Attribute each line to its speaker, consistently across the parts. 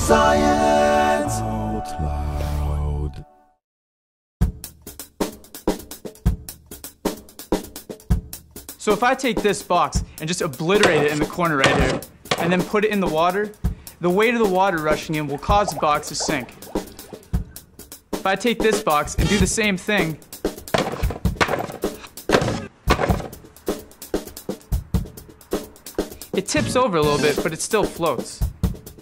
Speaker 1: Science Out Loud.
Speaker 2: So if I take this box and just obliterate it in the corner right here, and then put it in the water, the weight of the water rushing in will cause the box to sink. If I take this box and do the same thing, it tips over a little bit, but it still floats.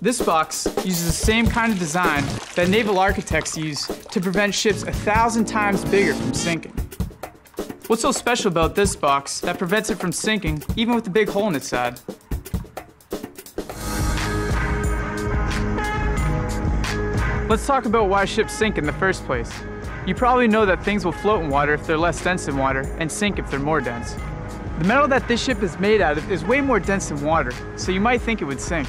Speaker 2: This box uses the same kind of design that naval architects use to prevent ships 1,000 times bigger from sinking. What's so special about this box that prevents it from sinking, even with the big hole in its side? Let's talk about why ships sink in the first place. You probably know that things will float in water if they're less dense than water, and sink if they're more dense. The metal that this ship is made out of is way more dense than water, so you might think it would sink.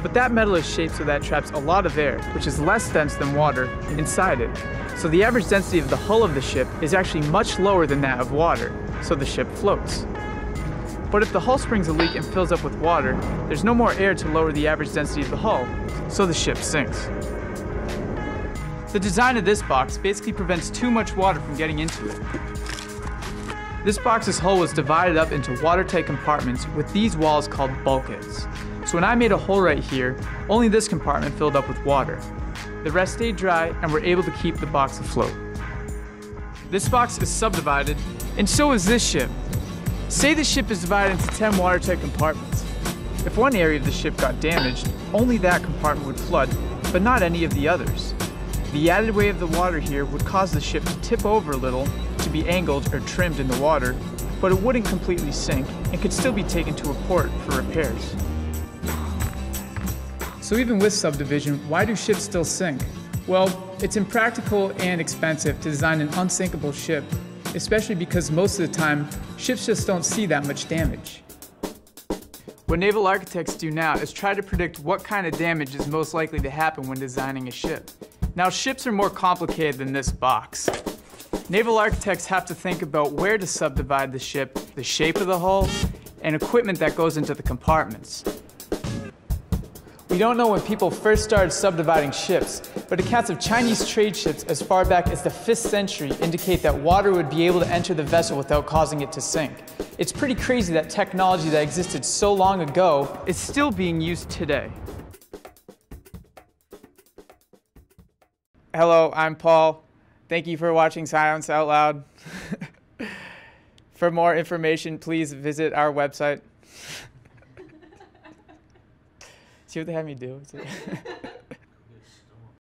Speaker 2: But that metal is shaped so that it traps a lot of air, which is less dense than water, inside it. So the average density of the hull of the ship is actually much lower than that of water, so the ship floats. But if the hull springs a leak and fills up with water, there's no more air to lower the average density of the hull, so the ship sinks. The design of this box basically prevents too much water from getting into it. This box's hull was divided up into watertight compartments with these walls called bulkheads. So when I made a hole right here, only this compartment filled up with water. The rest stayed dry and were able to keep the box afloat. This box is subdivided, and so is this ship. Say the ship is divided into 10 watertight compartments. If one area of the ship got damaged, only that compartment would flood, but not any of the others. The added weight of the water here would cause the ship to tip over a little, to be angled or trimmed in the water, but it wouldn't completely sink and could still be taken to a port for repairs. So even with subdivision, why do ships still sink? Well, it's impractical and expensive to design an unsinkable ship, especially because most of the time, ships just don't see that much damage. What naval architects do now is try to predict what kind of damage is most likely to happen when designing a ship. Now, ships are more complicated than this box. Naval architects have to think about where to subdivide the ship, the shape of the hull, and equipment that goes into the compartments. We don't know when people first started subdividing ships, but accounts of Chinese trade ships as far back as the 5th century indicate that water would be able to enter the vessel without causing it to sink. It's pretty crazy that technology that existed so long ago is still being used today. Hello, I'm Paul. Thank you for watching Science Out Loud. For more information, please visit our website. See what they have me do?